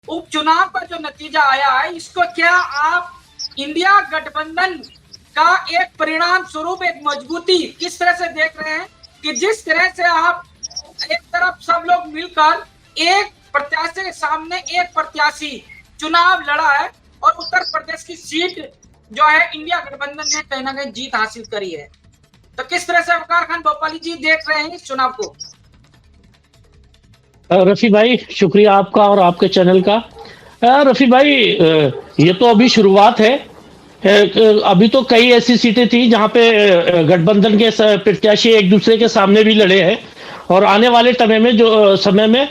उपचुनाव का जो नतीजा आया है, इसको क्या आप इंडिया गठबंधन का एक परिणाम स्वरूप, एक मजबूती किस तरह से देख रहे हैं कि जिस तरह से आप एक तरफ सब लोग मिलकर एक प्रत्याशी के सामने एक प्रत्याशी चुनाव लड़ा है और उत्तर प्रदेश की सीट जो है इंडिया गठबंधन ने कहीं ना कहीं जीत हासिल करी है, तो किस तरह से वकार खान भोपाली जी देख रहे हैं इस चुनाव को? रफी भाई, शुक्रिया आपका और आपके चैनल का। रफी भाई, ये तो अभी शुरुआत है। अभी तो कई ऐसी सीटें थी जहां पे गठबंधन के प्रत्याशी एक दूसरे के सामने भी लड़े हैं, और आने वाले समय में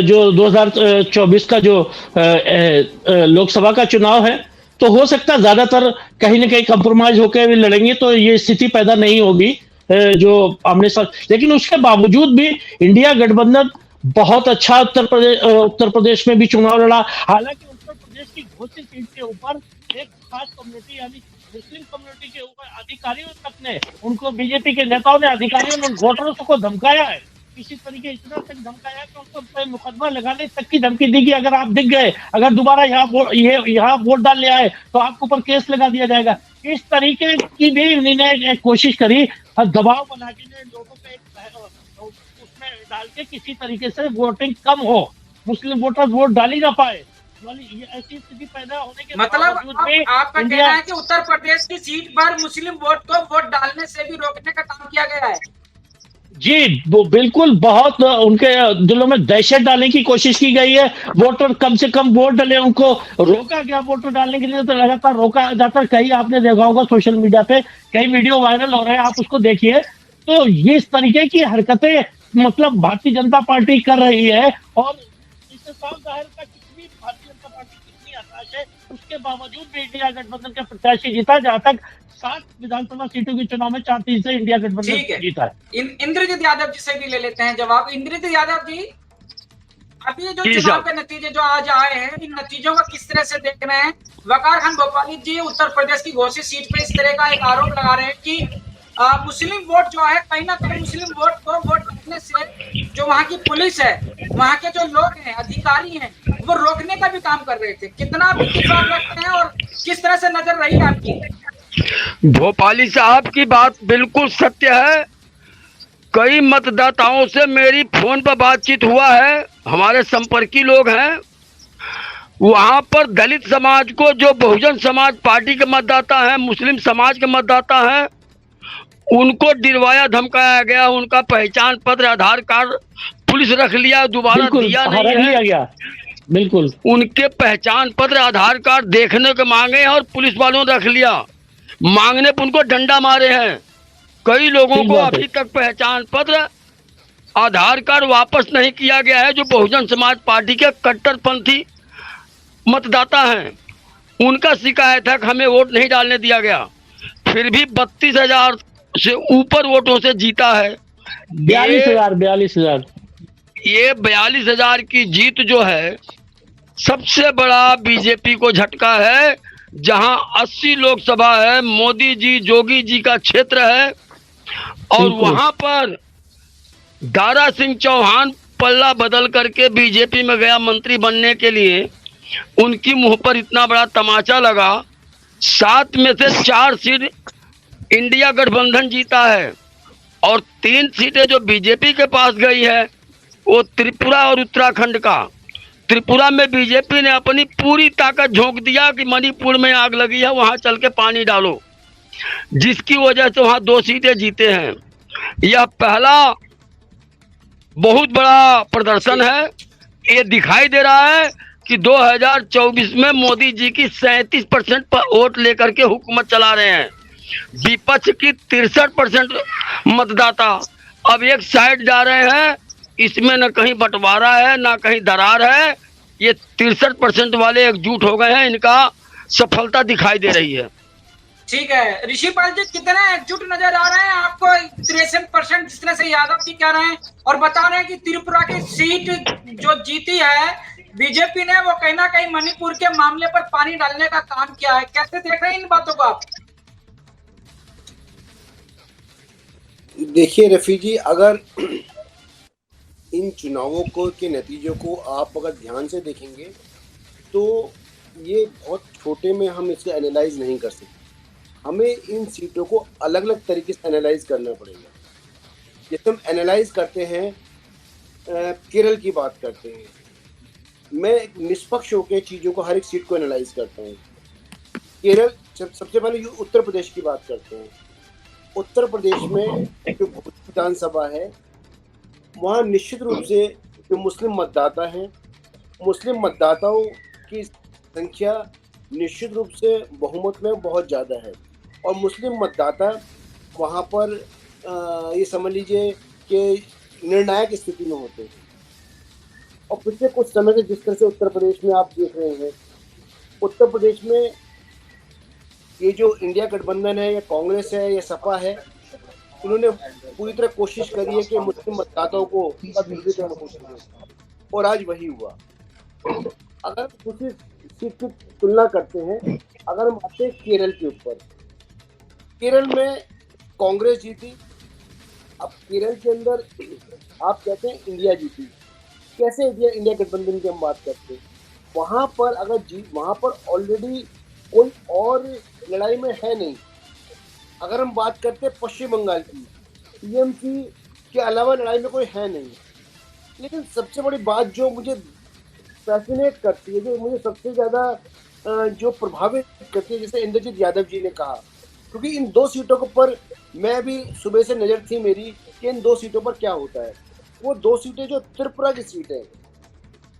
जो 2024 का जो लोकसभा का चुनाव है, तो हो सकता है ज्यादातर कहीं ना कहीं कंप्रोमाइज होकर भी लड़ेंगे, तो ये स्थिति पैदा नहीं होगी जो आमने सामने। लेकिन उसके बावजूद भी इंडिया गठबंधन बहुत अच्छा उत्तर प्रदेश में भी चुनाव लड़ा। हालांकि उत्तर प्रदेश की घोषित सीट के ऊपर एक खास कम्युनिटी यानी मुस्लिम कम्युनिटी के ऊपर अधिकारियों तक ने, उनको बीजेपी के नेताओं ने, अधिकारियों ने, वोटरों को धमकाया है। किसी तरीके इतना तक धमकाया कि उनको पे मुकदमा लगाने तक की धमकी दी कि अगर आप दिख गए, अगर दोबारा यहाँ वोट डालने आए तो आपके ऊपर केस लगा दिया जाएगा। इस तरीके की भी उन्होंने एक कोशिश करी, दबाव बना के लोगों पे उसमें डाल के किसी तरीके से वोटिंग कम हो, मुस्लिम वोटर वोट डाल ही ना पाए, ये ऐसी स्थिति पैदा होने के मतलब बावजूद आपका कहना है कि उत्तर प्रदेश की सीट पर मुस्लिम वोट को वोट डालने से भी रोकने का काम किया गया है? जी, वो बिल्कुल बहुत उनके दिलों में दहशत डालने की कोशिश की गई है। वोटर कम से कम वोट डाले, उनको रोका गया वोटर डालने के लिए, तो लगातार रोका जाता है। कहीं आपने देखा होगा सोशल मीडिया पे कई वीडियो वायरल हो रहे हैं, आप उसको देखिए। तो ये इस तरीके की हरकतें मतलब भारतीय जनता पार्टी कर रही है, और इससे साफ जाहिर का कितनी भारतीय जनता पार्टी कितनी हताश है। उसके बावजूद भी इंडिया गठबंधन का प्रत्याशी जीता, जहां तक 7 विधानसभा सीटों के चुनाव में 4-3 से इंडिया गठबंधन जीता है। इंद्रजीत यादव जी से भी ले लेते हैं जवाब। इंद्रजीत यादव जी, अभी ये जो चुनाव के नतीजे जो आज आए हैं, इन नतीजों को किस तरह से देख रहे हैं? वकार खान भोपाली जी उत्तर प्रदेश की घोषित सीट पे इस तरह का एक आरोप लगा रहे हैं कि मुस्लिम वोट जो है, कहीं ना कहीं मुस्लिम वोट को वोट करने से जो वहाँ की पुलिस है, वहाँ के जो लोग हैं, अधिकारी हैं, वो रोकने का भी काम कर रहे थे। कितना आप इत्तेफाक रखते हैं और किस तरह से नजर रही है आपकी? भोपाली साहब की बात बिल्कुल सत्य है। कई मतदाताओं से मेरी फोन पर बातचीत हुआ है, हमारे संपर्की लोग हैं। वहां पर दलित समाज को, जो बहुजन समाज पार्टी के मतदाता हैं, मुस्लिम समाज के मतदाता हैं, उनको डरवाया धमकाया गया। उनका पहचान पत्र, आधार कार्ड पुलिस रख लिया, दोबारा दिया नहीं है। बिल्कुल, उनके पहचान पत्र, आधार कार्ड देखने के मांगे और पुलिस वालों ने रख लिया। मांगने पर उनको डंडा मारे हैं। कई लोगों को अभी तक पहचान पत्र, आधार कार्ड वापस नहीं किया गया है, जो बहुजन समाज पार्टी के कट्टरपंथी मतदाता हैं। उनका शिकायत है कि हमें वोट नहीं डालने दिया गया। फिर भी 32,000 से ऊपर वोटों से जीता है। 42,000 ये 42,000 की जीत जो है, सबसे बड़ा बीजेपी को झटका है। जहां 80 लोकसभा है, मोदी जी, जोगी जी का क्षेत्र है, और वहां पर दारा सिंह चौहान पल्ला बदल करके बीजेपी में गया मंत्री बनने के लिए। उनकी मुंह पर इतना बड़ा तमाचा लगा। 7 में से 4 सीट इंडिया गठबंधन जीता है, और 3 सीटें जो बीजेपी के पास गई है वो त्रिपुरा और उत्तराखंड का। त्रिपुरा में बीजेपी ने अपनी पूरी ताकत झोंक दिया कि मणिपुर में आग लगी है, वहां चल के पानी डालो, जिसकी वजह से वहां 2 सीटें जीते हैं। यह पहला बहुत बड़ा प्रदर्शन है। ये दिखाई दे रहा है कि 2024 में मोदी जी की 37% पर वोट लेकर के हुकूमत चला रहे हैं। विपक्ष की 63% मतदाता अब एक साइड जा रहे हैं। इसमें न कहीं बंटवारा है, ना कहीं दरार है। ये 63% वाले एकजुट हो गए हैं। इनका सफलता दिखाई दे रही है। ठीक है, ऋषिपाल जी, कितना एकजुट नजर आ रहे हैं आपको? 63% जिस तरह से यादव जी कह रहे हैं और बता रहे हैं कि त्रिपुरा की सीट जो जीती है बीजेपी ने, वो कहीं ना कहीं मणिपुर के मामले पर पानी डालने का काम किया है। कैसे देख रहे हैं इन बातों को आप? देखिए रफी जी, अगर इन चुनावों को के नतीजों को आप अगर ध्यान से देखेंगे तो ये बहुत छोटे में हम इसको एनालाइज नहीं कर सकते। हमें इन सीटों को अलग अलग तरीके से एनालाइज करना पड़ेगा। जैसे हम एनालाइज करते हैं, केरल की बात करते हैं, मैं एक निष्पक्ष होकर चीज़ों को, हर एक सीट को एनालाइज करता हूँ। केरल, सबसे पहले उत्तर प्रदेश की बात करते हैं। उत्तर प्रदेश में जो विधानसभा है, वहाँ निश्चित रूप से जो मुस्लिम मतदाता हैं, मुस्लिम मतदाताओं की संख्या निश्चित रूप से बहुमत में बहुत ज़्यादा है, और मुस्लिम मतदाता वहाँ पर ये समझ लीजिए कि निर्णायक स्थिति में होते हैं। और पिछले कुछ समय से जिस तरह से उत्तर प्रदेश में आप देख रहे हैं, उत्तर प्रदेश में ये जो इंडिया गठबंधन है, या कांग्रेस है, या सपा है, इन्होंने पूरी तरह कोशिश करी है कि मुस्लिम मतदाताओं को विरोधी करने की कोशिश की, और आज वही हुआ। अगर दूसरी सीट की तुलना करते हैं, अगर हम आते हैं केरल के ऊपर, केरल में कांग्रेस जीती। अब केरल के अंदर आप कहते हैं इंडिया जीती, कैसे इंडिया गठबंधन की हम बात करते हैं, वहाँ पर अगर वहाँ पर ऑलरेडी कोई और लड़ाई में है नहीं। अगर हम बात करते हैं पश्चिम बंगाल की, टीएमसी के अलावा लड़ाई में कोई है नहीं। लेकिन सबसे बड़ी बात जो मुझे फैसिनेट करती है, जो मुझे सबसे ज़्यादा जो प्रभावित करती है, जैसे इंद्रजीत यादव जी ने कहा, क्योंकि इन दो सीटों के ऊपर मैं भी सुबह से नज़र थी मेरी कि इन दो सीटों पर क्या होता है। वो दो सीटें जो त्रिपुरा की सीट है,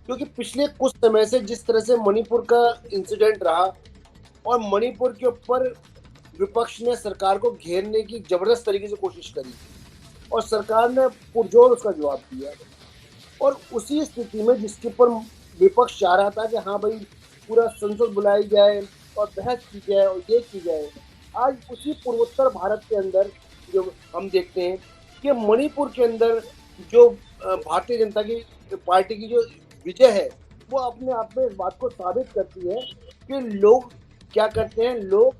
क्योंकि पिछले कुछ समय से जिस तरह से मणिपुर का इंसिडेंट रहा, और मणिपुर के ऊपर विपक्ष ने सरकार को घेरने की जबरदस्त तरीके से कोशिश करी, और सरकार ने पुरजोर उसका जवाब दिया। और उसी स्थिति में जिसके ऊपर विपक्ष चाह रहा था कि हाँ भाई पूरा संसद बुलाई जाए और बहस की जाए और ये की जाए, आज उसी पूर्वोत्तर भारत के अंदर जो हम देखते हैं कि मणिपुर के अंदर जो भारतीय जनता की पार्टी की जो विजय है, वो अपने आप में इस बात को साबित करती है कि लोग क्या करते हैं, लोग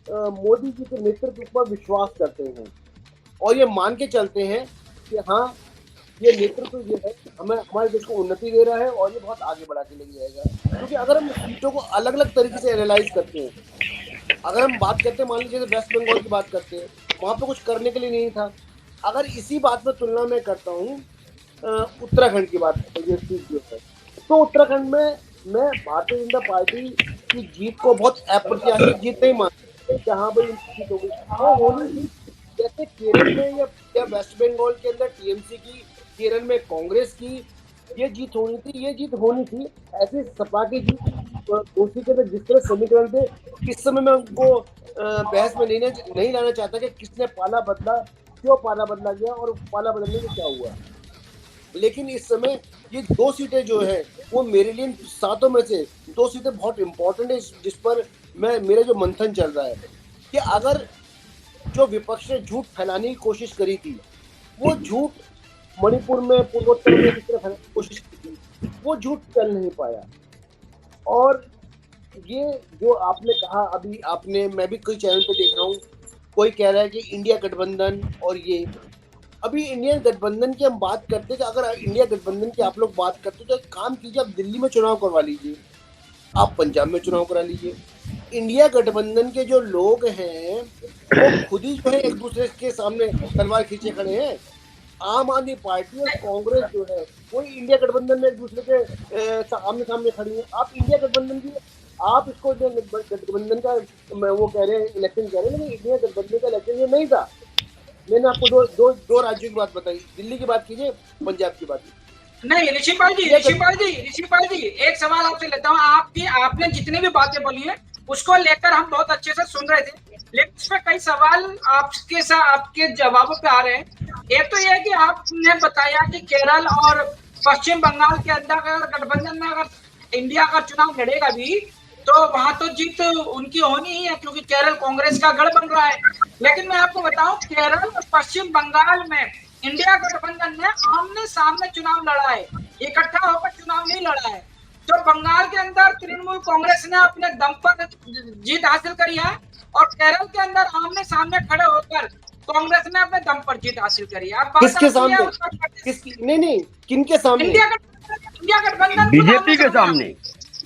मोदी जी के नेतृत्व पर विश्वास करते हैं, और ये मान के चलते हैं कि हाँ, ये नेतृत्व जो है हमें हमारे देश को उन्नति दे रहा है, और ये बहुत आगे बढ़ा के लेके जाएगा। क्योंकि अगर हम सीटों को अलग अलग तरीके से एनालाइज करते हैं, अगर हम बात करते हैं, मान लीजिए वेस्ट बंगाल की बात करते हैं, वहाँ पे कुछ करने के लिए नहीं था। अगर इसी बात में तुलना में करता हूँ उत्तराखंड की बात करते हैं, ये सीट जो है, तो उत्तराखंड में मैं भारतीय जनता पार्टी की जीत को बहुत अप्रत्याशित जीत नहीं मानता कि हाँ भाई इनकी जीत हो गई, वो होनी थी। जैसे केरल में या वेस्ट बंगाल के अंदर टीएमसी की, केरल में कांग्रेस की ये जीत होनी थी, ये जीत होनी थी। ऐसे सपा की जीत दूसरी के अंदर जिस तरह समीकरण थे, इस समय मैं उनको बहस में नहीं लाना चाहता कि किसने पाला बदला, क्यों पाला बदला गया, और पाला बदलने से क्या हुआ। लेकिन इस समय ये दो सीटें जो है, वो मेरे लिए सातों में से दो सीटें बहुत इंपॉर्टेंट है, जिस पर मेरा जो मंथन चल रहा है कि अगर जो विपक्ष ने झूठ फैलाने की कोशिश करी थी, वो झूठ मणिपुर में, पूर्वोत्तर में जिस तरह फैलाने की कोशिश की थी, वो झूठ चल नहीं पाया। और ये जो आपने कहा अभी, मैं भी कई चैनल पे देख रहा हूँ, कोई कह रहा है कि इंडिया गठबंधन, और ये अभी इंडिया गठबंधन की हम बात करते हैं कि अगर इंडिया गठबंधन की आप लोग बात करते हो तो एक काम कीजिए, आप दिल्ली में चुनाव करवा लीजिए, आप पंजाब में चुनाव करा लीजिए। इंडिया गठबंधन के जो लोग हैं वो खुद ही जो है एक दूसरे के सामने तलवार खींचे खड़े हैं। आम आदमी पार्टी और कांग्रेस जो है वो इंडिया गठबंधन में एक दूसरे के आमने सामने खड़ी है। आप इंडिया गठबंधन की, आप इसको जो गठबंधन का वो कह रहे हैं, इलेक्शन कह रहे हैं, लेकिन इंडिया गठबंधन का इलेक्शन ये नहीं था। मैंने आपको दो राज्यों की बात बताई, दिल्ली की बात कीजिए, पंजाब की बात कीजिए। नहीं ऋषिपाल जी, एक सवाल आपसे लेता हूँ। आपने जितनी भी बातें बोली है उसको लेकर हम बहुत अच्छे से सुन रहे थे, लेकिन इसमें कई सवाल आपके जवाबों पे आ रहे हैं। एक तो यह है कि आपने बताया कि केरल और पश्चिम बंगाल के अंदर अगर गठबंधन में अगर इंडिया का चुनाव लड़ेगा भी तो वहां तो जीत उनकी होनी ही है, क्योंकि केरल कांग्रेस का गढ़ बन रहा है। लेकिन मैं आपको बताऊं, केरल और पश्चिम बंगाल में इंडिया गठबंधन ने आमने सामने चुनाव लड़ा है, इकट्ठा होकर चुनाव नहीं लड़ा है। तो बंगाल के अंदर तृणमूल कांग्रेस ने अपने दम पर जीत हासिल करी है, और केरल के अंदर आमने सामने खड़े होकर कांग्रेस ने अपने दम पर जीत हासिल करी है। किसके सामने? नहीं, किनके सामने? इंडिया गठबंधन बीजेपी के सामने।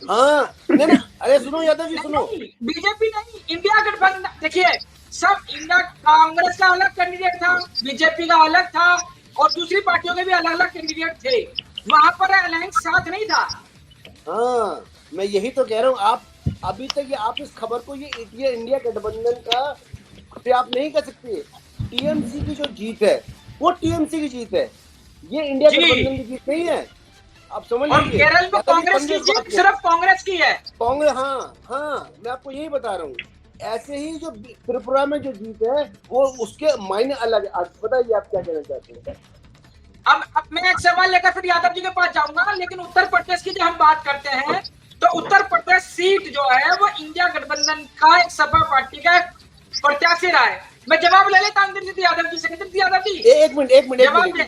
हाँ नहीं, अरे सुनो यादव जी सुनो, बीजेपी नहीं, इंडिया गठबंधन। देखिए, सब इंडिया, कांग्रेस का अलग कैंडिडेट था, बीजेपी का अलग था, और दूसरी पार्टियों के भी अलग अलग कैंडिडेट थे। वहां पर अलायंस साथ नहीं था। हाँ मैं यही तो कह रहा हूँ। आप अभी तक ये आप इस खबर को ये इंडिया गठबंधन का पे आप नहीं कर सकते। टीएमसी की जो जीत है वो टीएमसी की जीत है, ये इंडिया जी। गठबंधन की जीत नहीं है, आप समझ और लीजिए। केरल में कांग्रेस की जीत सिर्फ कांग्रेस की है। कांग्रेस, हाँ हाँ मैं आपको यही बता रहा हूँ। ऐसे ही जो त्रिपुरा में जो जीत है वो उसके मायने अलग है। आज बताइए आप क्या कहना चाहते हैं। अब मैं एक सवाल लेकर फिर यादव जी के पास जाऊंगा, लेकिन उत्तर प्रदेश की जब हम बात करते हैं तो उत्तर प्रदेश सीट जो है वो इंडिया गठबंधन का एक सपा पार्टी का प्रत्याशी रहा है। मैं जवाब ले लेता हूँ दिलजीत यादव जी से। दिलजीत यादव जी एक मिनट जवाब दे।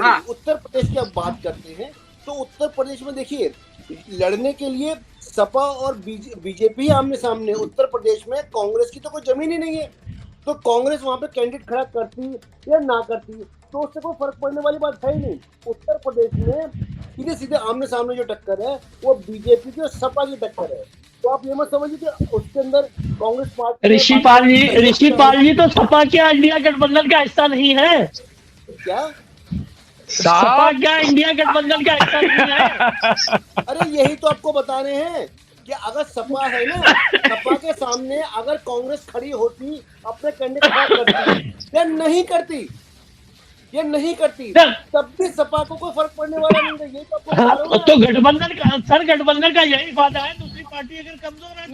हाँ। उत्तर प्रदेश की अब बात करते हैं तो उत्तर प्रदेश में देखिए, लड़ने के लिए सपा और बीजेपी आमने सामने। उत्तर प्रदेश में कांग्रेस की तो कोई जमीन ही नहीं है, तो कांग्रेस वहां पे कैंडिडेट खड़ा करती या ना करती तो उससे कोई फर्क पड़ने वाली बात है ही नहीं। उत्तर प्रदेश में सीधे सीधे आमने सामने जो टक्कर है वो बीजेपी की और सपा की टक्कर है। तो आप ये मत समझिए कि उसके अंदर कांग्रेस पार्टी, ऋषिपाल जी तो सपा क्या इंडिया गठबंधन का हिस्सा नहीं है क्या सपा क्या इंडिया गठबंधन का हिस्सा नहीं है। अरे यही तो आपको बता रहे हैं कि अगर सपा है ना, सपा के सामने अगर कांग्रेस खड़ी होती अपने कैंडिडेट खड़ा करती या नहीं करती, ये नहीं करती, तब भी सपा को कोई फर्क पड़ने वाला नहीं था। ये तो आपको बता रहा हूं। तो गठबंधन का सर, गठबंधन का यही फायदा है, दूसरी पार्टी अगर कमजोर है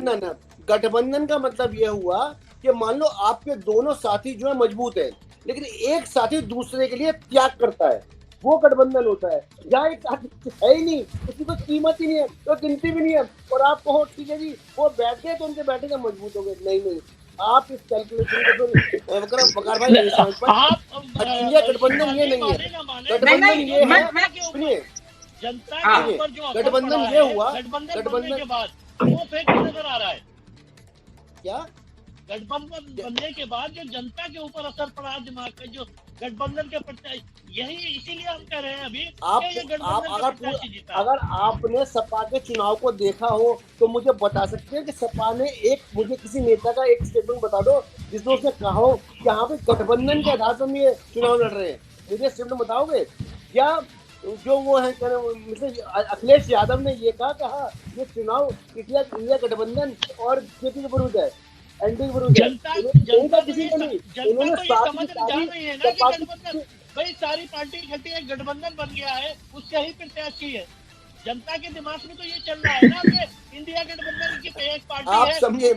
ना। गठबंधन का मतलब ये हुआ कि मान लो आपके दोनों साथी जो है मजबूत है, लेकिन एक साथी दूसरे के लिए त्याग करता है, वो गठबंधन होता है। यहाँ एक साथी है ही नहीं, उसकी कोई कीमत ही नहीं है, तो गिनती भी नहीं है, और आप कहो ठीक है जी वो बैठ गए तो उनके बैठे का मजबूत हो गए। नहीं, आप इस कैलकुलेशन को तो वकार भाई नहीं समझ पाए। इंडिया गठबंधन ये नहीं है, गठबंधन ये है, सुनिए जनता के ऊपर जो गठबंधन ये हुआ, गठबंधन के बाद वो फेक नजर आ रहा है। क्या गठबंधन बनने के बाद जो जनता के ऊपर असर पड़ा है, दिमाग का जो गठबंधन के प्रत्याशी, यही इसीलिए हम कह रहे हैं अभी अगर आपने सपा के चुनाव को देखा हो तो मुझे बता सकते हैं कि सपा ने मुझे किसी नेता का एक स्टेटमेंट बता दो जिसमें उसने कहा हो कि यहाँ पे गठबंधन के आधार पर ये चुनाव लड़ रहे हैं। मुझे स्टेटमेंट बताओगे? या जो वो है अखिलेश यादव ने ये कहा ये चुनाव इंडिया गठबंधन और बीजेपी के विरुद्ध है, एनडीए के विरुद्ध है। भाई सारी पार्टी इकट्ठी एक गठबंधन बन गया है, उसका ही प्रत्याशी है। जनता के दिमाग में तो ये चल रहा है ना कि इंडिया गठबंधन की एक पार्टी आप है, समझिए,